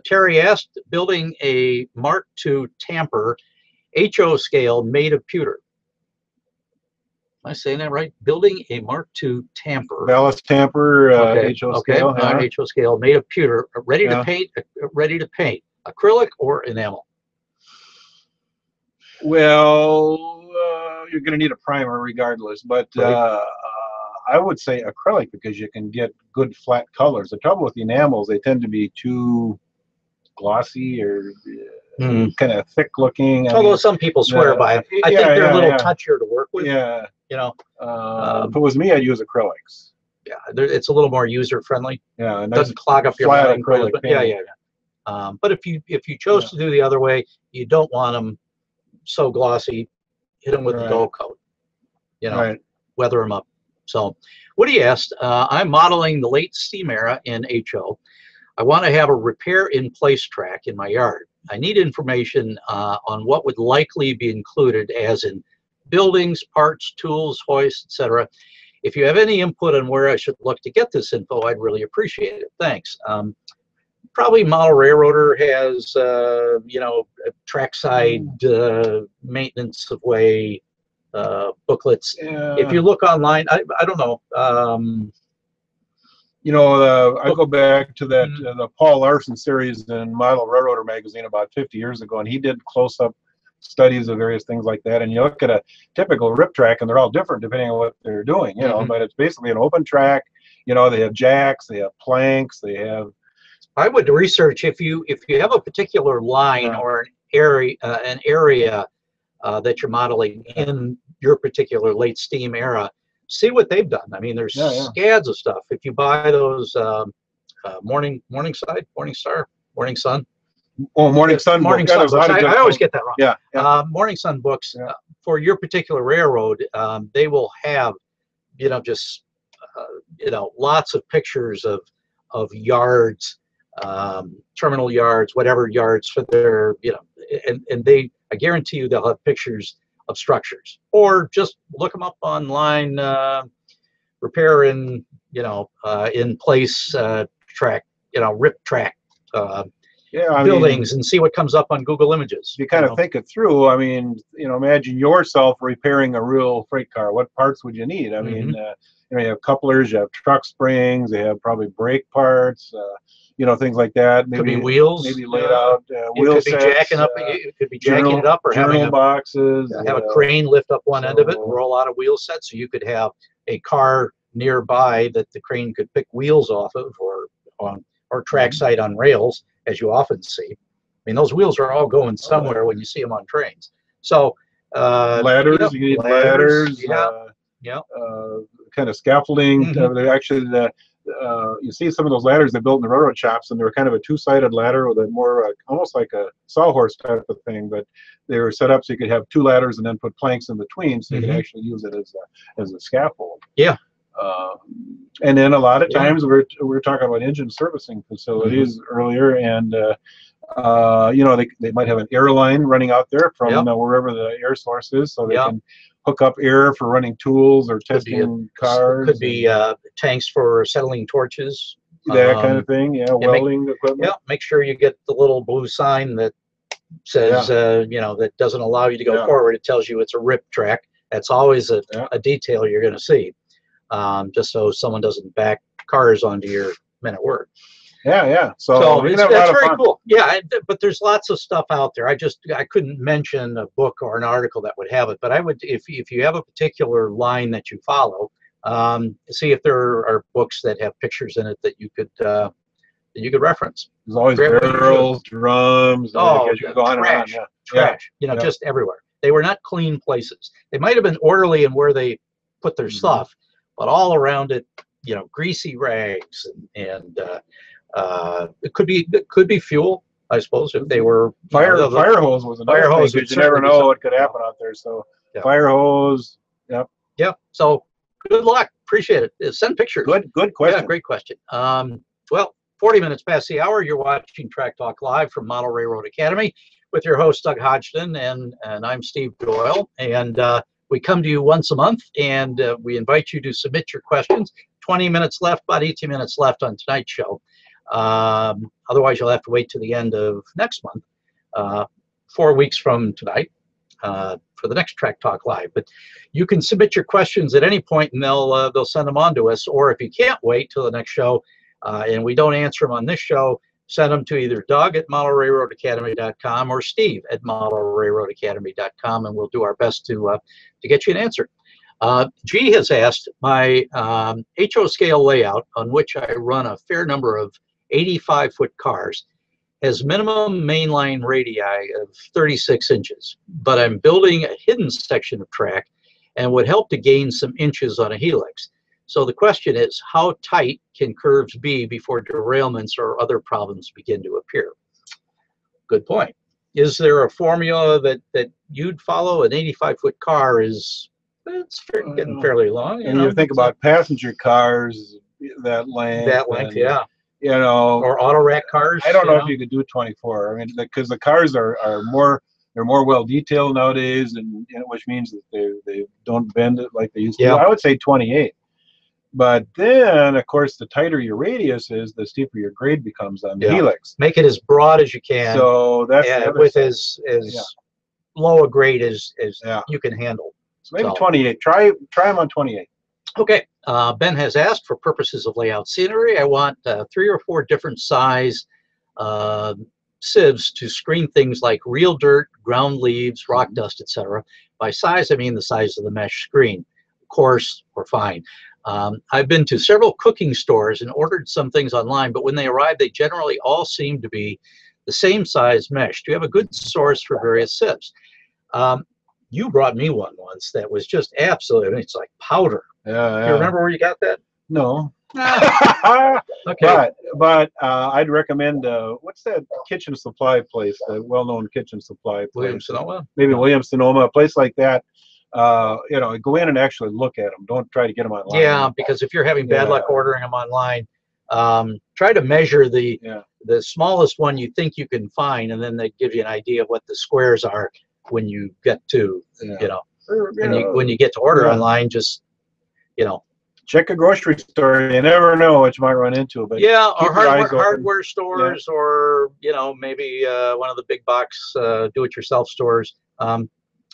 Terry asked, building a Mark II tamper, HO scale made of pewter. Am I saying that right? Building a Mark II tamper. Ballast tamper, HO scale. Okay, HO scale made of pewter, ready to paint. Ready to paint. Acrylic or enamel? Well, you're going to need a primer regardless, but Right. I would say acrylic because you can get good flat colors. The trouble with the enamels, they tend to be too glossy or kind of thick looking. Although some people swear by it. I think they're a little touchier to work with. Yeah. You know, if it was me, I'd use acrylics. Yeah, it's a little more user friendly. Yeah, it doesn't clog up your writing. Acrylic but yeah. But if you chose to do the other way, you don't want them so glossy. Hit them with a dull coat. You know, weather them up. So, Woody asked, I'm modeling the late steam era in HO. I want to have a repair in place track in my yard. I need information on what would likely be included, as in buildings, parts, tools, hoists, etc. If you have any input on where I should look to get this info, I'd really appreciate it. Thanks. Probably Model Railroader has, you know, trackside maintenance of way booklets. If you look online, I don't know. You know, I go back to that the Paul Larson series in Model Railroader magazine about 50 years ago, and he did close-up studies of various things like that. And you look at a typical rip track, and they're all different depending on what they're doing. You know, but it's basically an open track. You know, they have jacks, they have planks, they have. I would research if you have a particular line or an area that you're modeling in your particular late steam era. See what they've done. I mean, there's scads of stuff. If you buy those Morning Sun. Oh, Morning Sun books. I always get that wrong. Yeah. Morning Sun books for your particular railroad. They will have, you know, just you know, lots of pictures of yards, terminal yards, whatever yards for their, you know, and they, I guarantee you, they'll have pictures of structures, or just look them up online. Repair in, you know, in place track, you know, rip track buildings, and see what comes up on Google Images. You kind of think it through. I mean, you know, imagine yourself repairing a real freight car. What parts would you need? I mean, you know, you have couplers, you have truck springs, they have probably brake parts. You know, things like that. Maybe could be wheels. Maybe laid out wheel sets. It could be jacking it up, or having boxes. Have a crane lift up one end of it and roll out a wheel set, so you could have a car nearby that the crane could pick wheels off of, or trackside on rails, as you often see. I mean, those wheels are all going somewhere when you see them on trains. So ladders, you need ladders. Kind of scaffolding. Actually, you see some of those ladders they built in the railroad shops, and they were kind of a two-sided ladder with a more almost like a sawhorse type of thing, but they were set up so you could have two ladders and then put planks in between, so you could actually use it as a scaffold. Yeah. And then a lot of times we're talking about engine servicing facilities earlier, and you know, they might have an air line running out there from wherever the air source is, so they can hook up air for running tools or testing cars. Could be tanks for settling torches. That kind of thing. Yeah, welding equipment. Yeah, make sure you get the little blue sign that says, you know, that doesn't allow you to go forward. It tells you it's a rip track. That's always a detail you're going to see, just so someone doesn't back cars onto your men at work. So that's very cool. But there's lots of stuff out there. I couldn't mention a book or an article that would have it, but I would, if you have a particular line that you follow, see if there are books that have pictures in it that you that you could reference. There's always barrels, drums. Oh, you go on trash, and on. trash. You know, just everywhere. They were not clean places. They might have been orderly in where they put their stuff, but all around it, you know, greasy rags and it could be fuel, I suppose, if they were fire hose was another fire hose. You never know what could happen out there. So fire hose. Yep. Yep. So good luck. Appreciate it. Send pictures. Good question. Yeah, great question. Well, 40 minutes past the hour. You're watching Track Talk Live from Model Railroad Academy with your host Doug Hodgson, and I'm Steve Doyle, and we come to you once a month, and we invite you to submit your questions. 20 minutes left, about 18 minutes left on tonight's show. Otherwise, you'll have to wait to the end of next month, 4 weeks from tonight, for the next Track Talk Live. But you can submit your questions at any point, and they'll send them on to us. Or if you can't wait till the next show, and we don't answer them on this show, send them to either Doug at modelrailroadacademy.com or Steve at modelrailroadacademy.com, and we'll do our best to get you an answer. G has asked, my HO scale layout, on which I run a fair number of 85-foot cars, has minimum mainline radii of 36 inches, but I'm building a hidden section of track and would help to gain some inches on a helix. So the question is, how tight can curves be before derailments or other problems begin to appear? Good point. Is there a formula that you'd follow? An 85-foot car it's getting fairly long. And you think about passenger cars, that length. Yeah. You know, or auto rack cars. I don't know if you could do 24. I mean, because the cars are more well detailed nowadays, and which means that they don't bend it like they used to. I would say 28. But then, of course, the tighter your radius is, the steeper your grade becomes on the helix. Make it as broad as you can. So that's with as low a grade as you can handle. So maybe 28. Try them on 28. Okay. Ben has asked, for purposes of layout scenery, I want 3 or 4 different size sieves to screen things like real dirt, ground leaves, rock dust, etc. By size, I mean the size of the mesh screen, coarse or fine. I've been to several cooking stores and ordered some things online, but when they arrive, they generally all seem to be the same size mesh. Do you have a good source for various sieves? You brought me one once that was just absolutely, I mean, it's like powder. Yeah. You remember where you got that? No. Okay. But I'd recommend, what's that kitchen supply place, the well-known kitchen supply place? Williams-Sonoma? Maybe Williams-Sonoma, a place like that. Go in and actually look at them. Don't try to get them online. Yeah, because if you're having bad luck ordering them online, try to measure the smallest one you think you can find, and then they give you an idea of what the squares are when you get to, when you get to order online, just, check a grocery store. You never know what you might run into. But or hardware stores, or maybe one of the big box do-it-yourself stores.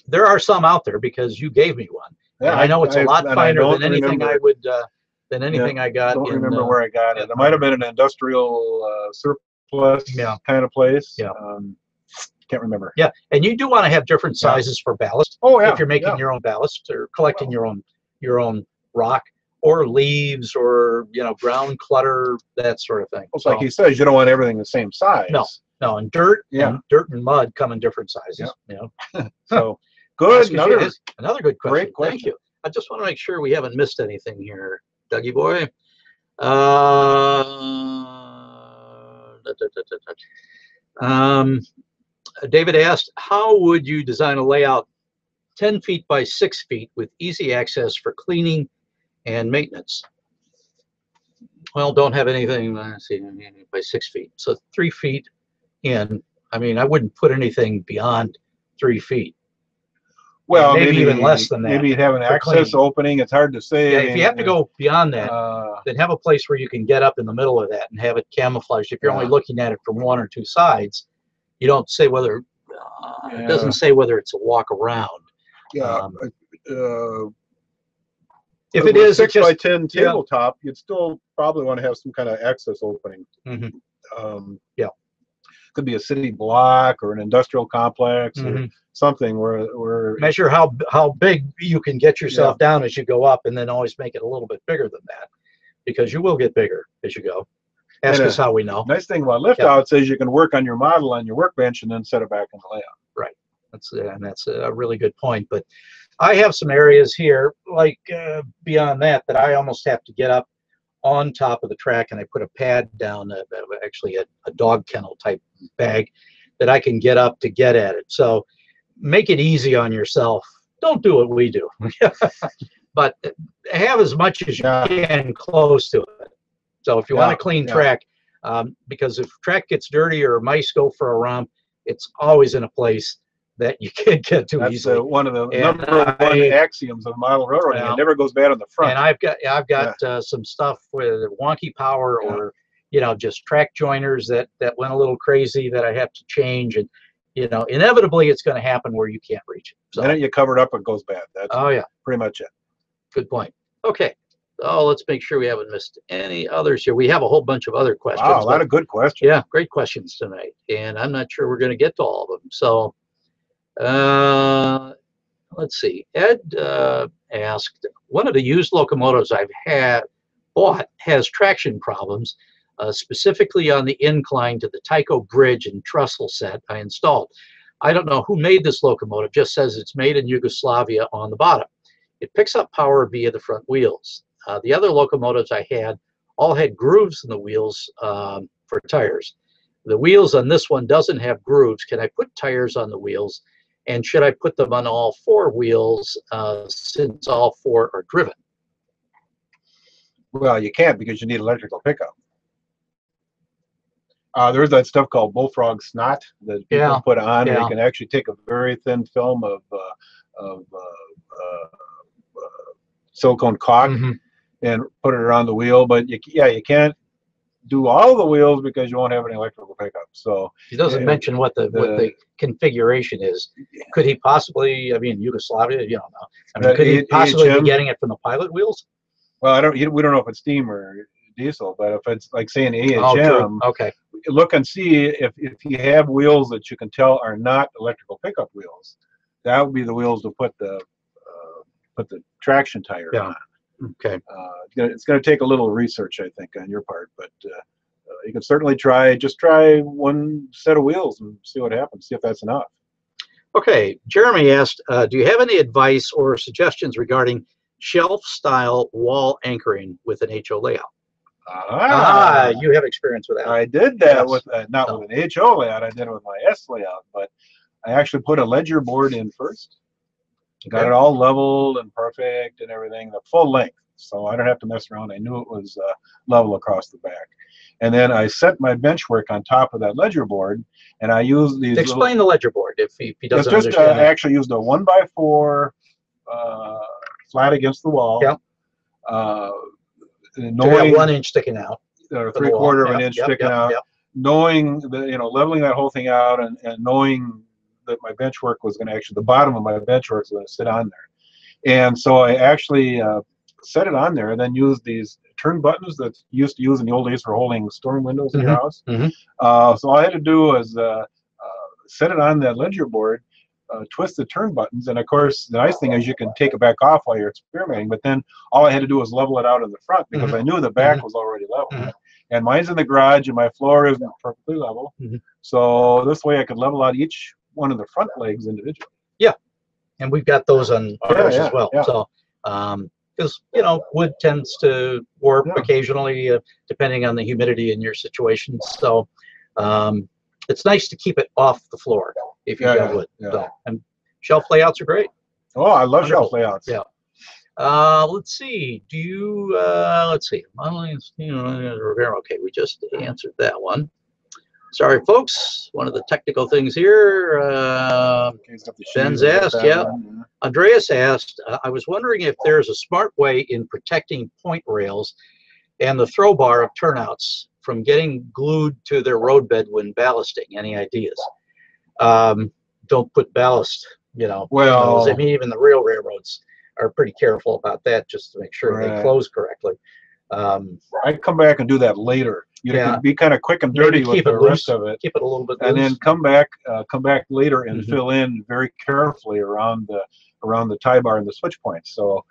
There are some out there, because you gave me one. Yeah, I know it's a lot finer than anything I would I got. I don't remember where I got it. It might have been an industrial surplus kind of place. Yeah. Can't remember. Yeah, and you do want to have different sizes for ballast. Oh yeah. If you're making your own ballast or collecting your own rock or leaves or ground clutter, that sort of thing. It's like he says, you don't want everything the same size. No, and dirt and mud come in different sizes. So good. Another good question. Great question. Thank you. I just want to make sure we haven't missed anything here, Dougie boy. David asked, how would you design a layout 10 feet by 6 feet with easy access for cleaning and maintenance? Well, don't have anything, let's see, by 6 feet. So 3 feet in. I mean, I wouldn't put anything beyond 3 feet. Well, maybe even less than that. Maybe you'd have an access opening. It's hard to say. Yeah, if you have to go beyond that, then have a place where you can get up in the middle of that and have it camouflaged. If you're only looking at it from 1 or 2 sides, you don't say whether it doesn't say whether it's a walk around. Yeah. If it is 6 by 10 tabletop, you'd still probably want to have some kind of access opening. Could be a city block or an industrial complex or something where measure how big you can get yourself down as you go up, and then always make it a little bit bigger than that, because you will get bigger as you go. Ask us how we know. Nice thing about lift outs is you can work on your model on your workbench and then set it back in the layout. Right. That's a really good point. But I have some areas here, like beyond that I almost have to get up on top of the track, and I put a pad down, actually a dog kennel type bag that I can get up to get at it. So make it easy on yourself. Don't do what we do, but have as much as you can close to it. So if you want a clean track, because if track gets dirty or mice go for a romp, it's always in a place that you can't get to easily. That's one of the number one axioms of model railroading. It never goes bad on the front. And I've got some stuff with wonky power or just track joiners that went a little crazy that I have to change, and inevitably it's going to happen where you can't reach it. So the minute you cover it up, it goes bad. That's pretty much it. Good point. Okay. Oh, let's make sure we haven't missed any others here. We have a whole bunch of other questions. Wow, a lot of good questions. Yeah, great questions tonight, and I'm not sure we're going to get to all of them. So. Let's see. Ed asked, one of the used locomotives I've bought has traction problems, specifically on the incline to the Tycho bridge and trestle set I installed. I don't know who made this locomotive, just says it's made in Yugoslavia on the bottom. It picks up power via the front wheels. The other locomotives I had all had grooves in the wheels for tires. The wheels on this one doesn't have grooves. Can I put tires on the wheels? And should I put them on all four wheels since all four are driven? Well, you can't because you need electrical pickup. There's that stuff called Bullfrog snot that people put on. And you can actually take a very thin film of silicone caulk and put it around the wheel. But you can't do all the wheels because you won't have any electrical pickup. So he doesn't mention what the configuration is. Could he possibly? I mean, Yugoslavia, you don't know. I mean, could he possibly be getting it from the pilot wheels? Well, we don't know if it's steam or diesel, but if it's like say an AHM, look and see if you have wheels that you can tell are not electrical pickup wheels. That would be the wheels to put the traction tire on. Okay. It's going to take a little research, I think, on your part, but you can certainly try one set of wheels and see what happens, see if that's enough. Okay. Jeremy asked, do you have any advice or suggestions regarding shelf-style wall anchoring with an HO layout? You have experience with that. I did that with not with an HO layout. I did it with my S layout, but I actually put a ledger board in first. Got it all leveled and perfect and everything, the full length, so I don't have to mess around. I knew it was level across the back. And then I set my bench work on top of that ledger board, and I used these. Explain the ledger board if he doesn't understand. I actually used a 1x4 flat against the wall. Yeah. Knowing 1 inch sticking out. Or 3/4 of an inch sticking out. Yep. Knowing that, leveling that whole thing out and knowing that my bench work was going to the bottom of my bench work was going to sit on there. And so I actually set it on there and then used these turn buttons that you used to use in the old days for holding storm windows in your house. So all I had to do was set it on that ledger board, twist the turn buttons, and of course the nice thing is you can take it back off while you're experimenting, but then all I had to do was level it out in the front because I knew the back was already level. And mine's in the garage and my floor isn't perfectly level. So this way I could level out each one of the front legs individually. Yeah, and we've got those on ours as well. So because wood tends to warp occasionally depending on the humidity in your situation, so it's nice to keep it off the floor if you got wood. So, and shelf layouts are great. Oh, I love shelf layouts. Yeah. Let's see. Do you let's see. Okay, we just answered that one. Sorry, folks. One of the technical things here. Ben's asked, Andreas asked, I was wondering if there's a smart way in protecting point rails and the throw bar of turnouts from getting glued to their roadbed when ballasting. Any ideas? Don't put ballast, Well, I mean, even the real railroads are pretty careful about that just to make sure they close correctly. I'd come back and do that later. You can be kind of quick and dirty with the rest of it. Keep it a little bit loose. And then come back later and fill in very carefully around the tie bar and the switch points. So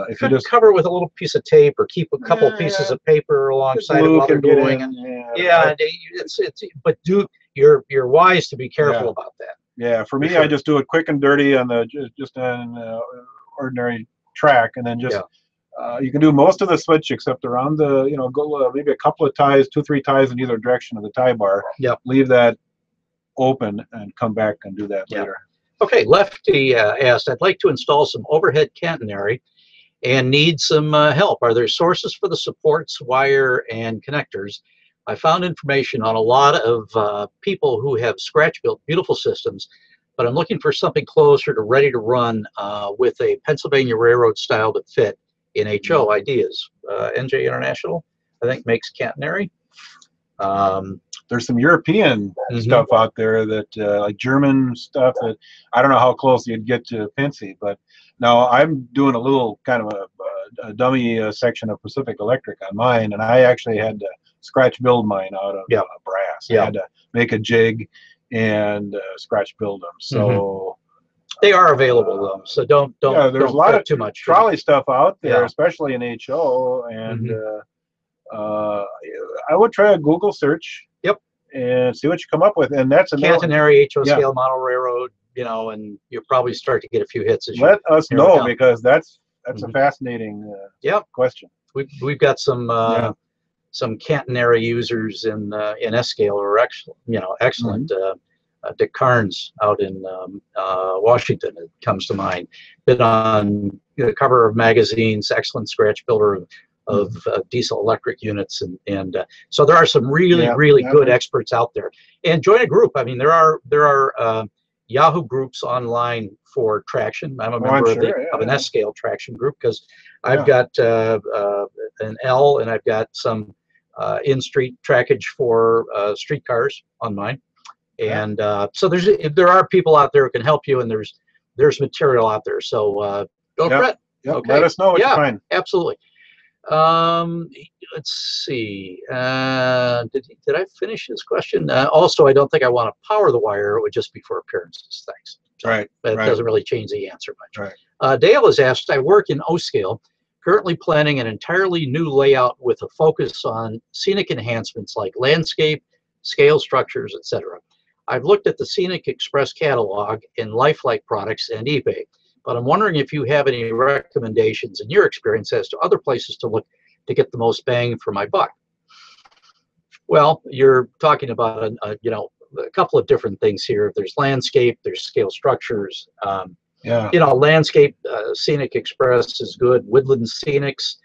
If you just cover with a little piece of tape or keep a couple pieces of paper alongside it while they're doing it. Yeah, it's but you're wise to be careful about that. Yeah, for me, I just do it quick and dirty on the just on ordinary track, and then just you can do most of the switch except around the go maybe a couple of ties, 2-3 ties in either direction of the tie bar. Yep. Leave that open and come back and do that later. Okay, Lefty asked, I'd like to install some overhead catenary and need some help. Are there sources for the supports, wire, and connectors? I found information on a lot of people who have scratch-built beautiful systems, but I'm looking for something closer to ready to run with a Pennsylvania Railroad style to fit in HO. Ideas. NJ International, I think, makes catenary. There's some European stuff out there that like German stuff that I don't know how close you'd get to Pennsy, but now I'm doing a little kind of a dummy section of Pacific Electric on mine, and I actually had to scratch build mine out of brass. I had to make a jig and scratch build them. So they are available though, so don't there's a lot of too much trolley stuff out there, especially in HO, and I would try a Google search. And see what you come up with, and that's a catenary HO scale model railroad, and you'll probably start to get a few hits. As Let us know, because that's a fascinating question. We've got some catenary users in S scale who are excellent. Dick Carnes out in Washington, it comes to mind. Been on the cover of magazines, excellent scratch builder of diesel electric units, and so there are some really good experts out there. And join a group. I mean, there are Yahoo groups online for traction. I'm a member of an S scale traction group, because I've got an L, and I've got some in-street trackage for streetcars on mine. And so there are people out there who can help you, and there's material out there. So don't fret. Okay. Let us know what you find. Absolutely. Let's see. Did I finish this question? Also, I don't think I want to power the wire. It would just be for appearances. Thanks. So that doesn't really change the answer much. Dale has asked, I work in O scale, currently planning an entirely new layout with a focus on scenic enhancements like landscape, scale structures, etc. I've looked at the Scenic Express catalog in Lifelike products and eBay, but I'm wondering if you have any recommendations in your experience as to other places to look to get the most bang for my buck. Well, you're talking about a couple of different things here. There's landscape, there's scale structures. Landscape, Scenic Express is good. Woodland Scenics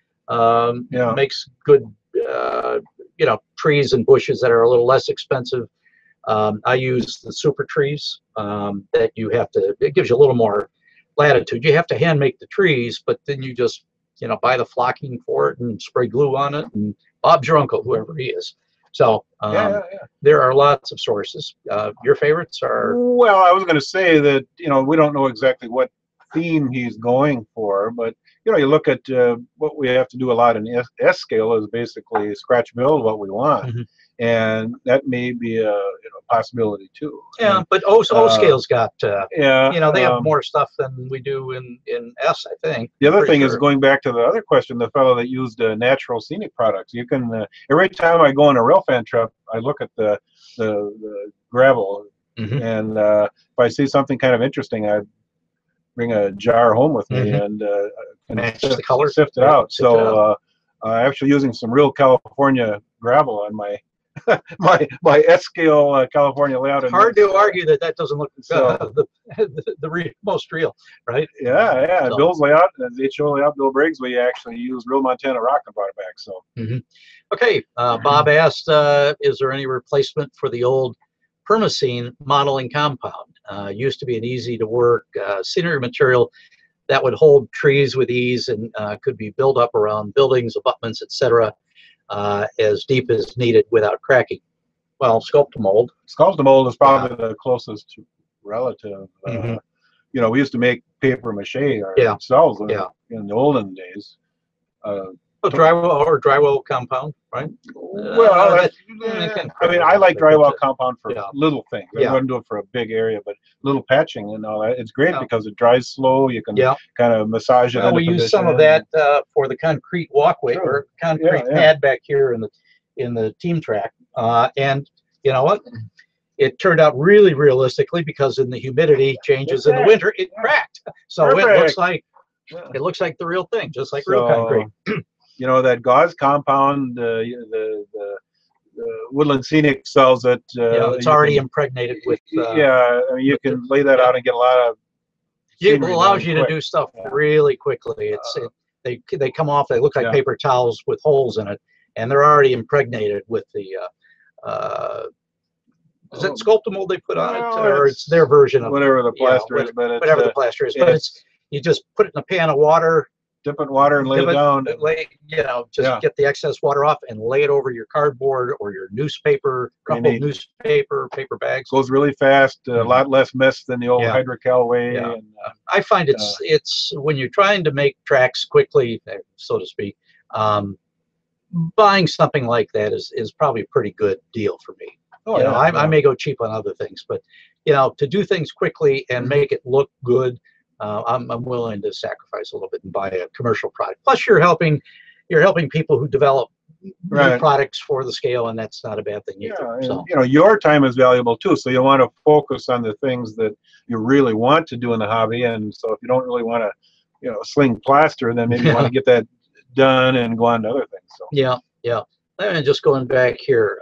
makes good trees and bushes that are a little less expensive. I use the super trees that it gives you a little more latitude. You have to hand make the trees, but then you just buy the flocking for it and spray glue on it, and Bob's your uncle, whoever he is. So there are lots of sources. Your favorites are? Well, I was going to say that we don't know exactly what theme he's going for, but you look at what we have to do a lot in S scale is basically scratch build what we want, and that may be a possibility too. But O scale's got they have more stuff than we do in S, I think. The other thing is, going back to the other question, the fellow that used natural scenic products. You can every time I go on a railfan trip, I look at the gravel, and if I see something kind of interesting, I bring a jar home with me and the color, sift it out. So actually using some real California gravel on my my S scale California layout. Hard to argue that doesn't look the most real, right? Yeah. So. Bill's layout, the HO layout, Bill Briggs, we actually use real Montana rock and brought it back. So. Okay, Bob asked, is there any replacement for the old Permacene modeling compound? Used to be an easy to work scenery material that would hold trees with ease and could be built up around buildings, abutments, etc. As deep as needed without cracking. Well, Sculptamold. Sculptamold is probably the closest relative. We used to make paper mache ourselves in the olden days. Drywall Compound, right? Well, I like Drywall Compound for little things. I wouldn't do it for a big area, but little patching and all that. It's great Yeah. because it dries slow. You can Yeah. kind of massage it Well, into we use some of position. that for the concrete walkway Sure. or concrete Yeah. pad back here in the team track. And you know what? It turned out really realistically because in the humidity changes in the winter, it cracked. So Perfect. it looks like the real thing, just like real So, concrete. you know, that gauze compound, the Woodland Scenic sells it. Yeah, it's already impregnated with. Yeah, I mean, you can lay that out and get a lot of. It allows you to do stuff really quickly. They come off. They look like paper towels with holes in it, and they're already impregnated with the. Is it Sculptamold they put on it, or it's their version of whatever the plaster is? But it's, whatever the plaster is. But it's you just put it in a pan of water, dip it in water and lay it down. Get the excess water off and lay it over your cardboard or your newspaper, crumpled newspaper, paper bags. Goes really fast, a lot less mess than the old Hydrocal way. Yeah. And, I find it's when you're trying to make tracks quickly, so to speak, buying something like that is probably a pretty good deal for me. I may go cheap on other things, but to do things quickly and make it look good, I'm willing to sacrifice a little bit and buy a commercial product. Plus, you're helping people who develop new products for the scale, and that's not a bad thing either. So your time is valuable too. So you want to focus on the things that you really want to do in the hobby, and so if you don't really want to, sling plaster, then maybe you want to get that done and go on to other things. So yeah. And just going back here.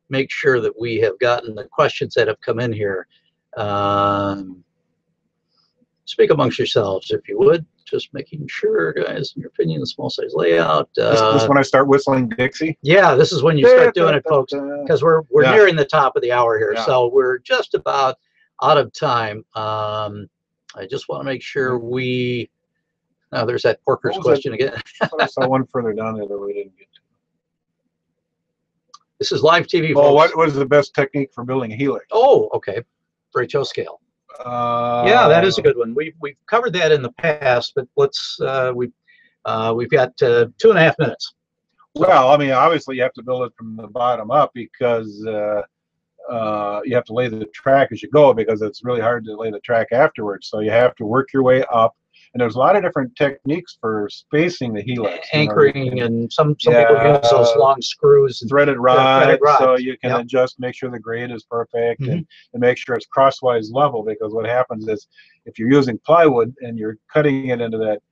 Make sure that we have gotten the questions that have come in here. Speak amongst yourselves, if you would. Just making sure, guys, in your opinion, the small size layout. This when I start whistling Dixie? Yeah, this is when you start doing it, folks, because we're nearing the top of the hour here. So we're just about out of time. I just want to make sure we... there's that Porker's question again. I saw one further down there that we didn't get to. This is live TV. Oh, what is the best technique for building a helix? Oh, okay. Ratio scale. Yeah, that is a good one. We've covered that in the past, but let's we've got 2.5 minutes. Well, I mean, obviously you have to build it from the bottom up because you have to lay the track as you go because it's really hard to lay the track afterwards. So you have to work your way up. And there's a lot of different techniques for spacing the helix. Anchoring, and some people use those long screws. And threaded rod, so you can adjust, make sure the grade is perfect, and make sure it's crosswise level, because what happens is if you're using plywood and you're cutting it into that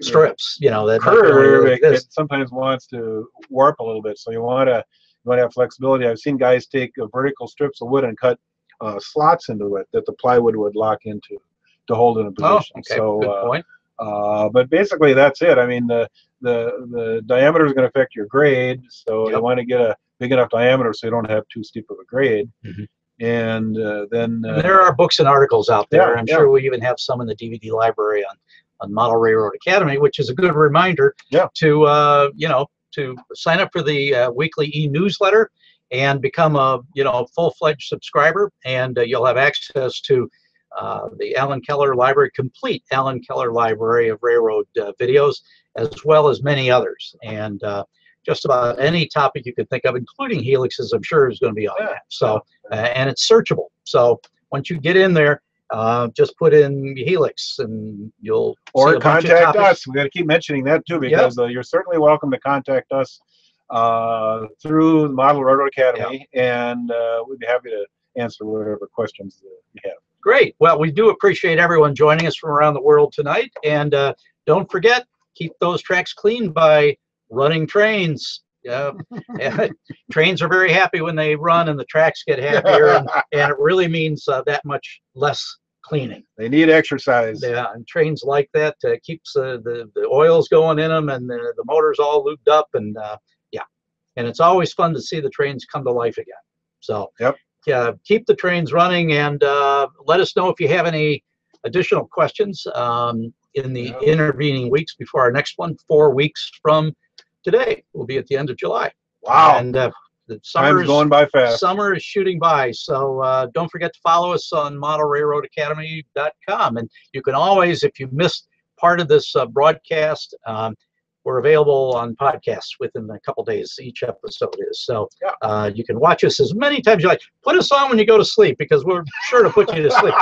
strips, that curve, it sometimes wants to warp a little bit. So you want to have flexibility. I've seen guys take vertical strips of wood and cut slots into it that the plywood would lock into to hold it in position. Oh, okay. So, good point. But basically that's it. I mean, the diameter is going to affect your grade, so you want to get a big enough diameter so you don't have too steep of a grade. And then there are books and articles out there. I'm sure we even have some in the DVD library on Model Railroad Academy, which is a good reminder to to sign up for the weekly e-newsletter and become a full-fledged subscriber, and you'll have access to the Alan Keller Library, complete Alan Keller Library of railroad videos, as well as many others. And just about any topic you could think of, including helixes, I'm sure is going to be on that. So, and it's searchable. So once you get in there, just put in helix and you'll see a bunch of contact topics. us. We got to keep mentioning that too, because you're certainly welcome to contact us through the Model Railroad Academy, and we'd be happy to answer whatever questions you have. Great. Well, we do appreciate everyone joining us from around the world tonight. And don't forget, keep those tracks clean by running trains. Trains are very happy when they run, and the tracks get happier, and it really means that much less cleaning. They need exercise. Yeah, and trains like that keeps the oils going in them, and the motors all lubed up, and and it's always fun to see the trains come to life again. So keep the trains running, and let us know if you have any additional questions in the intervening weeks before our next one. 4 weeks from today will be at the end of July. Wow. And the summer is going by fast. Summer is shooting by. So don't forget to follow us on modelrailroadacademy.com. And you can always, if you missed part of this broadcast, we're available on podcasts within a couple days. Each episode is. So you can watch us as many times as you like. Put us on when you go to sleep, because we're sure to put you to sleep.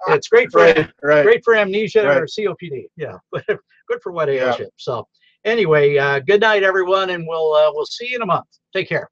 It's great for great for amnesia or COPD. Yeah, good for what ails you. So anyway, good night, everyone, and we'll see you in a month. Take care.